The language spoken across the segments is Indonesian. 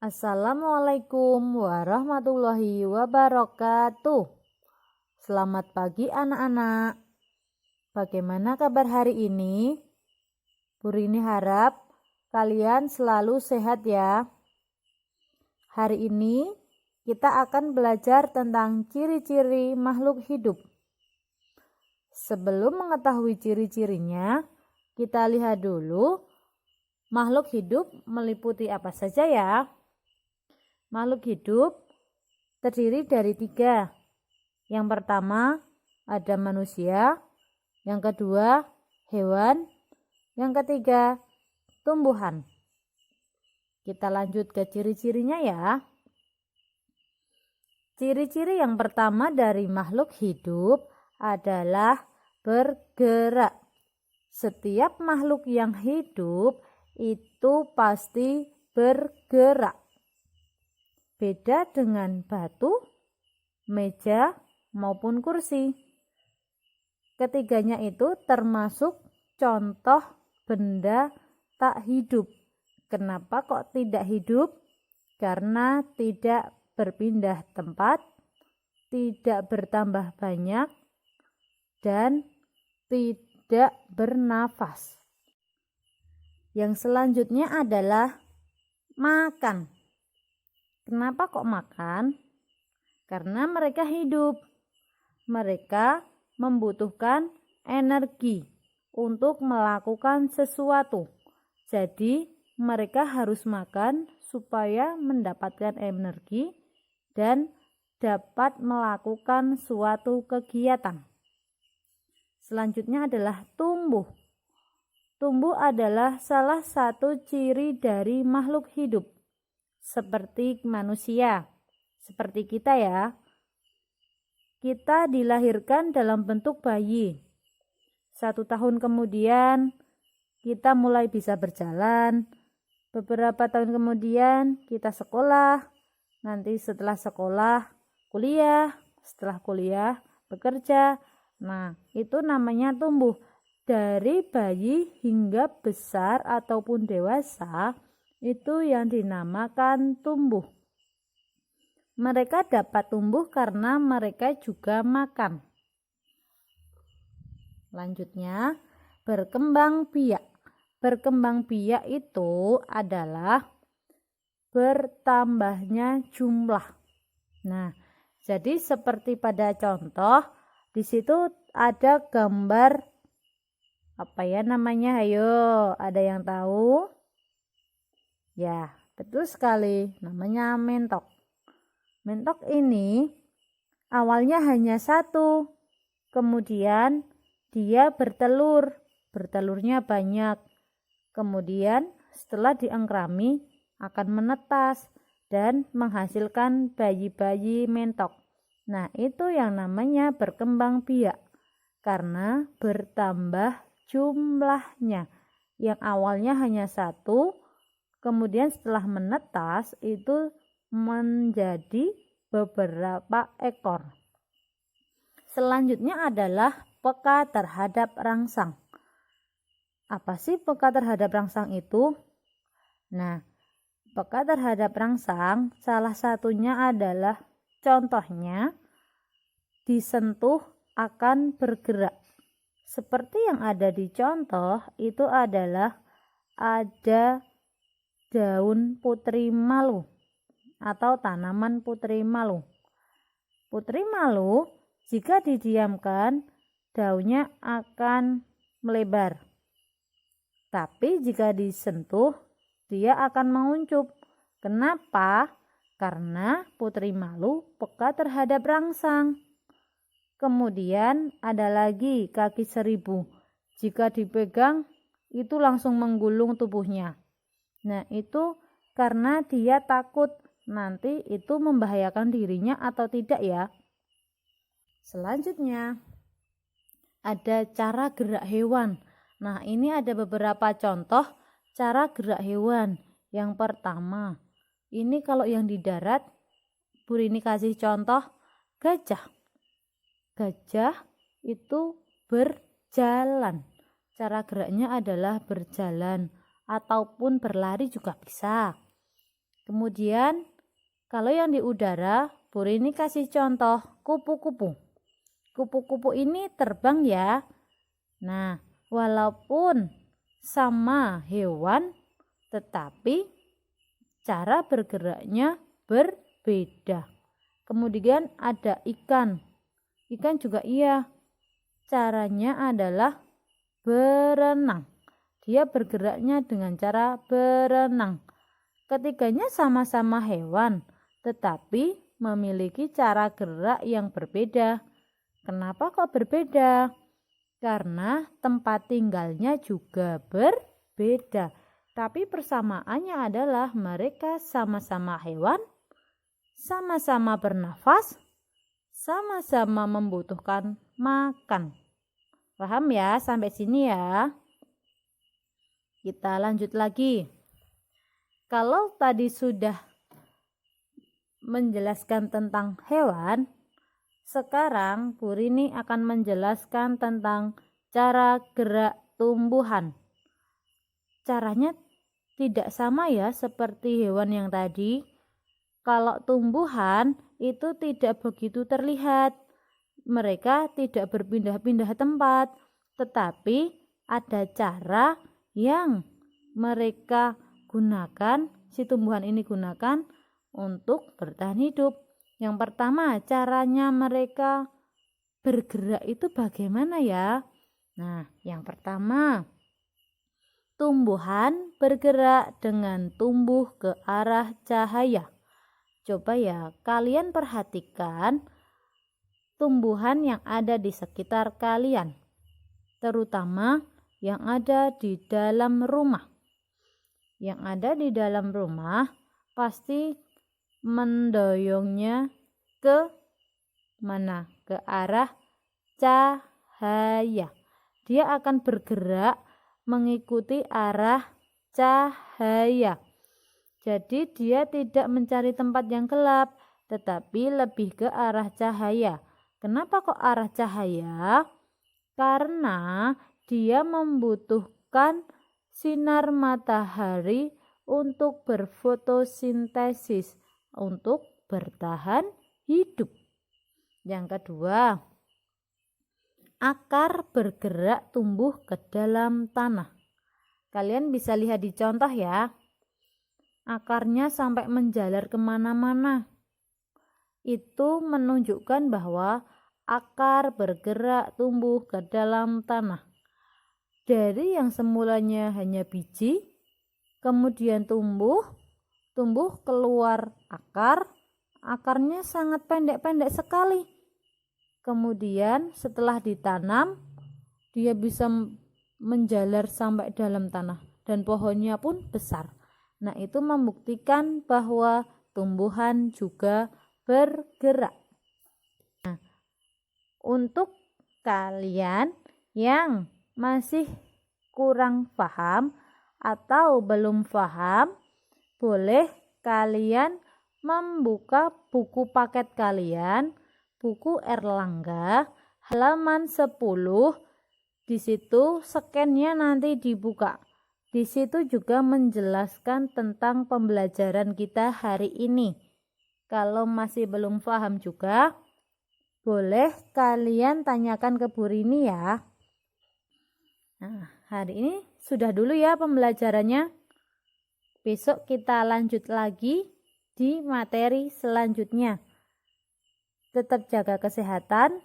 Assalamualaikum warahmatullahi wabarakatuh. Selamat pagi anak-anak. Bagaimana kabar hari ini? Bu Rini harap kalian selalu sehat ya. Hari ini kita akan belajar tentang ciri-ciri makhluk hidup. Sebelum mengetahui ciri-cirinya, kita lihat dulu makhluk hidup meliputi apa saja ya. Makhluk hidup terdiri dari 3. Yang pertama ada manusia, yang kedua hewan, yang ketiga tumbuhan. Kita lanjut ke ciri-cirinya ya. Ciri-ciri yang pertama dari makhluk hidup adalah bergerak. Setiap makhluk yang hidup itu pasti bergerak. Beda dengan batu, meja, maupun kursi. Ketiganya itu termasuk contoh benda tak hidup. Kenapa kok tidak hidup? Karena tidak berpindah tempat, tidak bertambah banyak, dan tidak bernafas. Yang selanjutnya adalah makan. Kenapa kok makan? Karena mereka hidup. Mereka membutuhkan energi untuk melakukan sesuatu. Jadi, mereka harus makan supaya mendapatkan energi dan dapat melakukan suatu kegiatan. Selanjutnya adalah tumbuh. Tumbuh adalah salah satu ciri dari makhluk hidup. Seperti manusia, seperti kita ya. Kita dilahirkan dalam bentuk bayi. 1 tahun kemudian kita mulai bisa berjalan. Beberapa tahun kemudian kita sekolah. Nanti setelah sekolah kuliah, setelah kuliah bekerja. Nah, itu namanya tumbuh. Dari bayi hingga besar ataupun dewasa, itu yang dinamakan tumbuh. Mereka dapat tumbuh karena mereka juga makan. Lanjutnya, berkembang biak. Berkembang biak itu adalah bertambahnya jumlah. Nah, jadi seperti pada contoh, di situ ada gambar apa ya namanya? Ayo, ada yang tahu? Ya, betul sekali. Namanya mentok. Mentok ini awalnya hanya 1. Kemudian dia bertelur. Bertelurnya banyak. Kemudian setelah diangkrami akan menetas dan menghasilkan bayi-bayi mentok. Nah, itu yang namanya berkembang biak. Karena bertambah jumlahnya. Yang awalnya hanya 1. Kemudian setelah menetas itu menjadi beberapa ekor. Selanjutnya adalah peka terhadap rangsang. Apa sih peka terhadap rangsang itu? Nah, peka terhadap rangsang salah satunya adalah contohnya disentuh akan bergerak. Seperti yang ada di contoh itu adalah ada daun putri malu atau tanaman putri malu. Putri malu jika didiamkan daunnya akan melebar. Tapi jika disentuh dia akan menguncup. Kenapa? Karena putri malu peka terhadap rangsang. Kemudian ada lagi kaki 1000. Jika dipegang itu langsung menggulung tubuhnya. Nah, itu karena dia takut nanti itu membahayakan dirinya atau tidak ya. Selanjutnya ada cara gerak hewan. Nah, ini ada beberapa contoh cara gerak hewan. Yang pertama, ini kalau yang di darat, Bu Rini kasih contoh gajah. Gajah itu berjalan. Cara geraknya adalah berjalan ataupun berlari juga bisa. Kemudian kalau yang di udara, Bu Rini kasih contoh kupu-kupu. Kupu-kupu ini terbang ya. Nah, walaupun sama hewan, tetapi cara bergeraknya berbeda. Kemudian ada ikan. Ikan juga iya. Caranya adalah berenang. Dia bergeraknya dengan cara berenang. Ketiganya sama-sama hewan, tetapi memiliki cara gerak yang berbeda. Kenapa kok berbeda? Karena tempat tinggalnya juga berbeda. Tapi persamaannya adalah mereka sama-sama hewan, sama-sama bernafas, sama-sama membutuhkan makan. Paham ya? Sampai sini ya. Kita lanjut lagi. Kalau tadi sudah menjelaskan tentang hewan, sekarang Bu Rini akan menjelaskan tentang cara gerak tumbuhan. Caranya tidak sama ya seperti hewan yang tadi. Kalau tumbuhan itu tidak begitu terlihat. Mereka tidak berpindah-pindah tempat, tetapi ada cara yang mereka gunakan, si tumbuhan ini gunakan untuk bertahan hidup. Yang pertama, caranya mereka bergerak itu bagaimana ya? Nah, yang pertama, tumbuhan bergerak dengan tumbuh ke arah cahaya. Coba ya, kalian perhatikan tumbuhan yang ada di sekitar kalian, terutama yang ada di dalam rumah. Yang ada di dalam rumah pasti mendoyongnya ke mana? Ke arah cahaya. Dia akan bergerak mengikuti arah cahaya. Jadi dia tidak mencari tempat yang gelap, tetapi lebih ke arah cahaya. Kenapa kok arah cahaya? Karena dia membutuhkan sinar matahari untuk berfotosintesis, untuk bertahan hidup. Yang kedua, akar bergerak tumbuh ke dalam tanah. Kalian bisa lihat di contoh ya. Akarnya sampai menjalar kemana-mana. Itu menunjukkan bahwa akar bergerak tumbuh ke dalam tanah. Dari yang semulanya hanya biji, kemudian tumbuh keluar akar, akarnya sangat pendek-pendek sekali. Kemudian setelah ditanam, dia bisa menjalar sampai dalam tanah dan pohonnya pun besar. Nah, itu membuktikan bahwa tumbuhan juga bergerak. Nah, untuk kalian yang masih kurang paham atau belum paham, boleh kalian membuka buku paket kalian, buku Erlangga halaman 10. Di situ scan-nya nanti dibuka. Di situ juga menjelaskan tentang pembelajaran kita hari ini. Kalau masih belum paham juga, boleh kalian tanyakan ke Bu Rini ya. Nah, hari ini sudah dulu ya pembelajarannya. Besok kita lanjut lagi di materi selanjutnya. Tetap jaga kesehatan,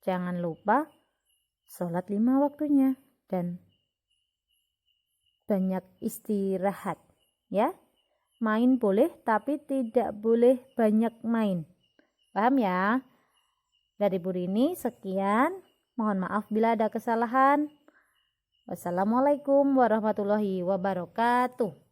jangan lupa sholat 5 waktunya dan banyak istirahat ya. Main boleh tapi tidak boleh banyak main. Paham ya? Dari Bu Rini sekian. Mohon maaf bila ada kesalahan. Wassalamualaikum warahmatullahi wabarakatuh.